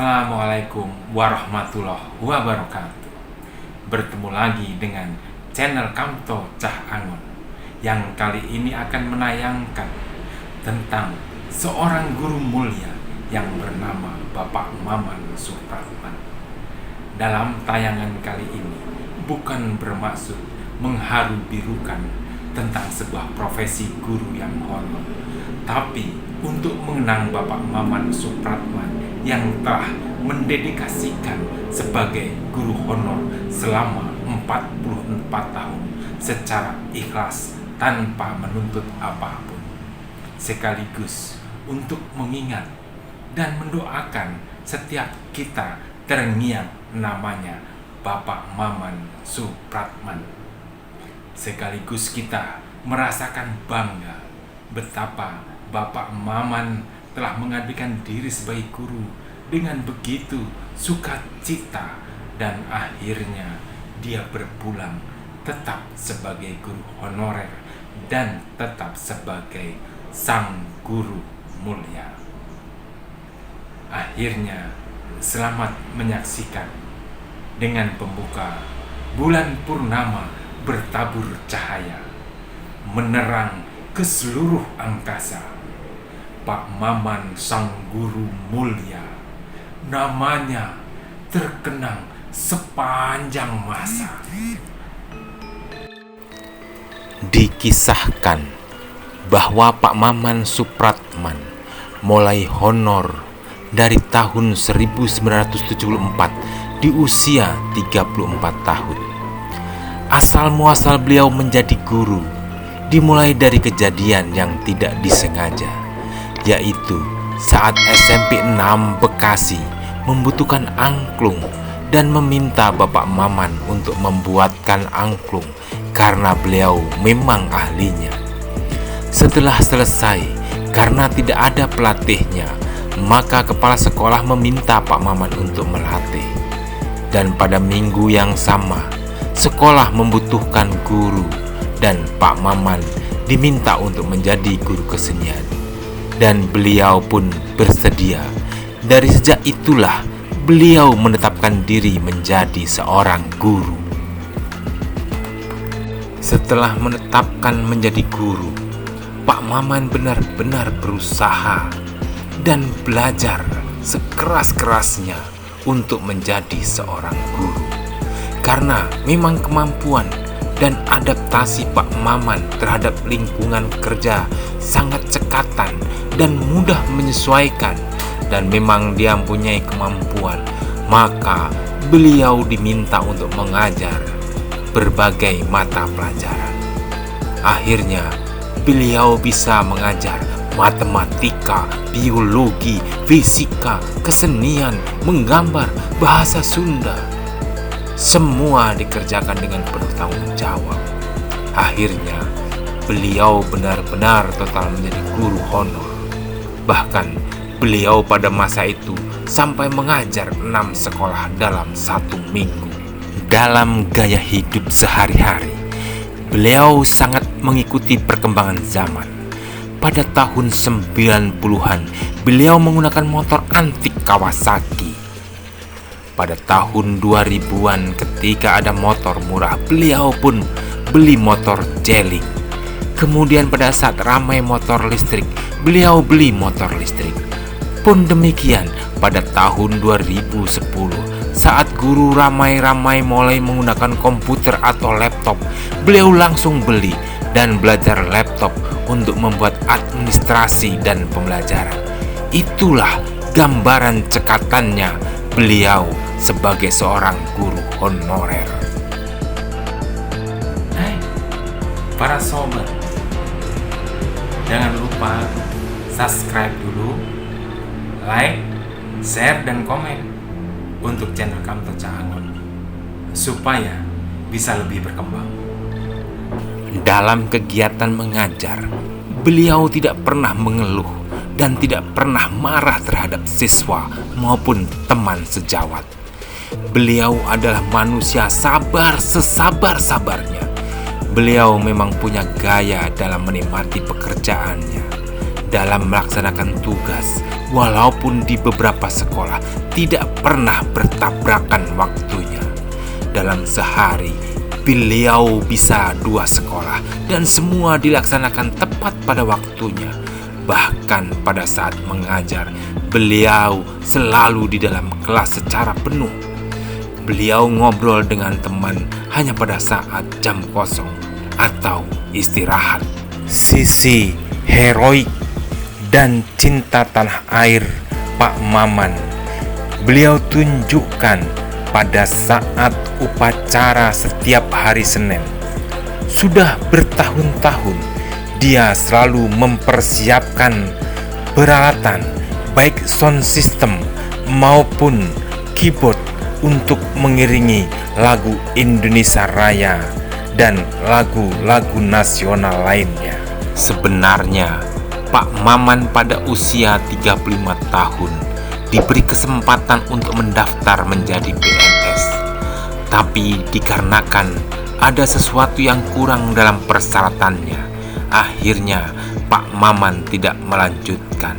Assalamualaikum warahmatullahi wabarakatuh. Bertemu lagi dengan channel Kamto Cah Angon yang kali ini akan menayangkan tentang seorang guru mulia yang bernama Bapak Maman Supratman. Dalam tayangan kali ini bukan bermaksud mengharu-birukan tentang sebuah profesi guru yang honor, tapi untuk mengenang Bapak Maman Supratman yang telah mendedikasikan sebagai guru honor selama 44 tahun secara ikhlas tanpa menuntut apapun, sekaligus untuk mengingat dan mendoakan setiap kita terngiang namanya Bapak Maman Supratman. Sekaligus kita merasakan bangga betapa Bapak Maman telah mengabdikan diri sebagai guru dengan begitu sukacita, dan akhirnya dia berpulang tetap sebagai guru honorer dan tetap sebagai sang guru mulia. Akhirnya selamat menyaksikan dengan pembuka bulan purnama bertabur cahaya menerang ke seluruh angkasa. Pak Maman sang guru mulia, namanya terkenang sepanjang masa. Dikisahkan bahwa Pak Maman Supratman mulai honor dari tahun 1974 di usia 34 tahun. Asal muasal beliau menjadi guru dimulai dari kejadian yang tidak disengaja, yaitu saat SMP 6 Bekasi membutuhkan angklung dan meminta Bapak Maman untuk membuatkan angklung karena beliau memang ahlinya. Setelah selesai, karena tidak ada pelatihnya, maka kepala sekolah meminta Pak Maman untuk melatih. Dan pada minggu yang sama, sekolah membutuhkan guru dan Pak Maman diminta untuk menjadi guru kesenian. Dan beliau pun bersedia. Dari sejak itulah beliau menetapkan diri menjadi seorang guru. Setelah menetapkan menjadi guru, Pak Maman benar-benar berusaha dan belajar sekeras-kerasnya untuk menjadi seorang guru. Karena memang kemampuan dan adaptasi Pak Maman terhadap lingkungan kerja sangat cekatan dan mudah menyesuaikan, dan memang dia mempunyai kemampuan, maka beliau diminta untuk mengajar berbagai mata pelajaran. Akhirnya beliau bisa mengajar matematika, biologi, fisika, kesenian, menggambar, bahasa Sunda. Semua dikerjakan dengan penuh tanggung jawab. Akhirnya beliau benar-benar total menjadi guru honor. Bahkan beliau pada masa itu sampai mengajar 6 sekolah dalam 1 minggu. Dalam gaya hidup sehari-hari, beliau sangat mengikuti perkembangan zaman. Pada tahun 90-an, beliau menggunakan motor antik Kawasaki. Pada tahun 2000-an, ketika ada motor murah, beliau pun beli motor Jeling. Kemudian pada saat ramai motor listrik, beliau beli motor listrik. Pun demikian pada tahun 2010, saat guru ramai-ramai mulai menggunakan komputer atau laptop, beliau langsung beli dan belajar laptop untuk membuat administrasi dan pembelajaran. Itulah gambaran cekatannya beliau sebagai seorang guru honorer. Hai para sobat, jangan lupa subscribe dulu, like, share, dan komen untuk channel Kamto Cah Angon supaya bisa lebih berkembang. Dalam kegiatan mengajar, beliau tidak pernah mengeluh dan tidak pernah marah terhadap siswa maupun teman sejawat. Beliau adalah manusia sabar sesabar-sabarnya. Beliau memang punya gaya dalam menikmati pekerjaannya. dalam melaksanakan tugas, walaupun di beberapa sekolah tidak pernah bertabrakan waktunya. Dalam sehari, beliau bisa 2 sekolah dan semua dilaksanakan tepat pada waktunya. Bahkan pada saat mengajar, beliau selalu di dalam kelas secara penuh. Beliau ngobrol dengan teman hanya pada saat jam kosong atau istirahat. Sisi heroik dan cinta tanah air Pak Maman beliau tunjukkan pada saat upacara setiap hari Senin. Sudah bertahun-tahun dia selalu mempersiapkan peralatan baik sound system maupun keyboard untuk mengiringi lagu Indonesia Raya dan lagu-lagu nasional lainnya. Sebenarnya Pak Maman pada usia 35 tahun diberi kesempatan untuk mendaftar menjadi PNS. Tapi dikarenakan ada sesuatu yang kurang dalam persyaratannya, akhirnya Pak Maman tidak melanjutkan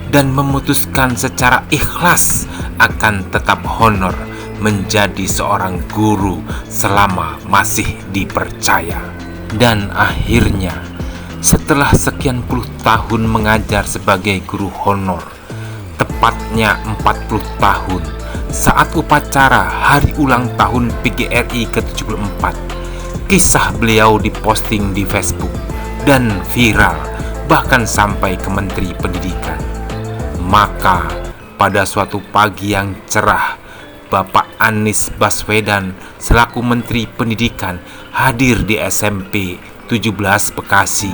dan memutuskan secara ikhlas akan tetap honor menjadi seorang guru selama masih dipercaya. Dan akhirnya setelah sekian puluh tahun mengajar sebagai guru honor, tepatnya 40 tahun, saat upacara hari ulang tahun PGRI ke-74, kisah beliau diposting di Facebook dan viral bahkan sampai ke Menteri Pendidikan. Maka pada suatu pagi yang cerah, Bapak Anies Baswedan selaku Menteri Pendidikan hadir di SMP 17 Bekasi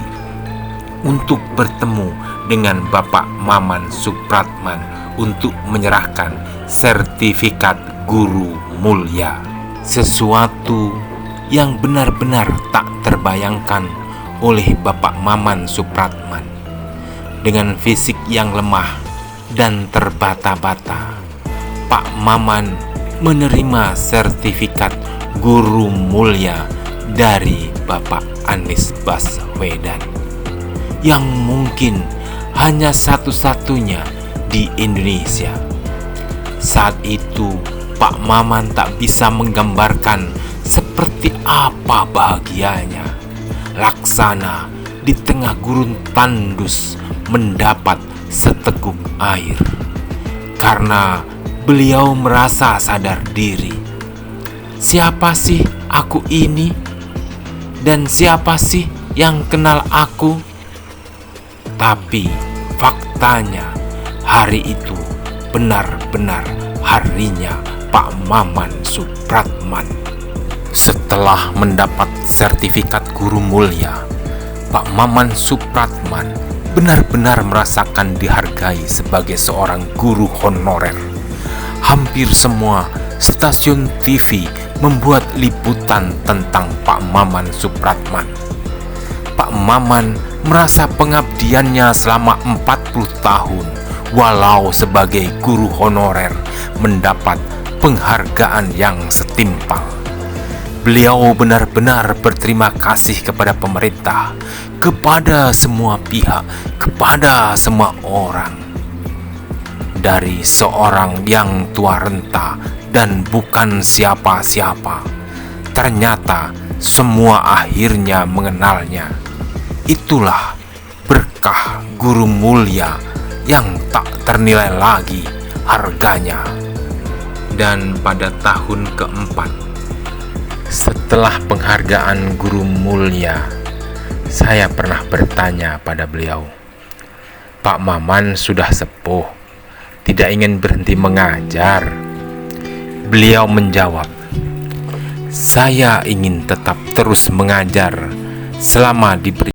untuk bertemu dengan Bapak Maman Supratman untuk menyerahkan sertifikat guru mulia. Sesuatu yang benar-benar tak terbayangkan oleh Bapak Maman Supratman. Dengan fisik yang lemah dan terbata-bata, Pak Maman menerima sertifikat guru mulia dari Bapak Anies Baswedan, yang mungkin hanya satu-satunya di Indonesia. Saat itu Pak Maman tak bisa menggambarkan seperti apa bahagianya Laksana di tengah gurun tandus mendapat seteguk air, karena beliau merasa sadar diri. Siapa sih aku ini? Dan siapa sih yang kenal aku? Tapi faktanya hari itu benar-benar harinya Pak Maman Supratman. Setelah mendapat sertifikat guru mulia, Pak Maman Supratman benar-benar merasakan dihargai sebagai seorang guru honorer. Hampir semua stasiun TV membuat liputan tentang Pak Maman Supratman. Pak Maman merasa pengabdiannya selama 40 tahun walau sebagai guru honorer mendapat penghargaan yang setimpal. Beliau benar-benar berterima kasih kepada pemerintah, kepada semua pihak, kepada semua orang. Dari seorang yang tua renta dan bukan siapa-siapa, ternyata semua akhirnya mengenalnya. Itulah berkah guru mulia yang tak ternilai lagi harganya. Dan pada tahun keempat setelah penghargaan guru mulia, saya pernah bertanya pada beliau, Pak Maman sudah sepuh, tidak ingin berhenti mengajar. Beliau menjawab, saya ingin tetap terus mengajar selama diberi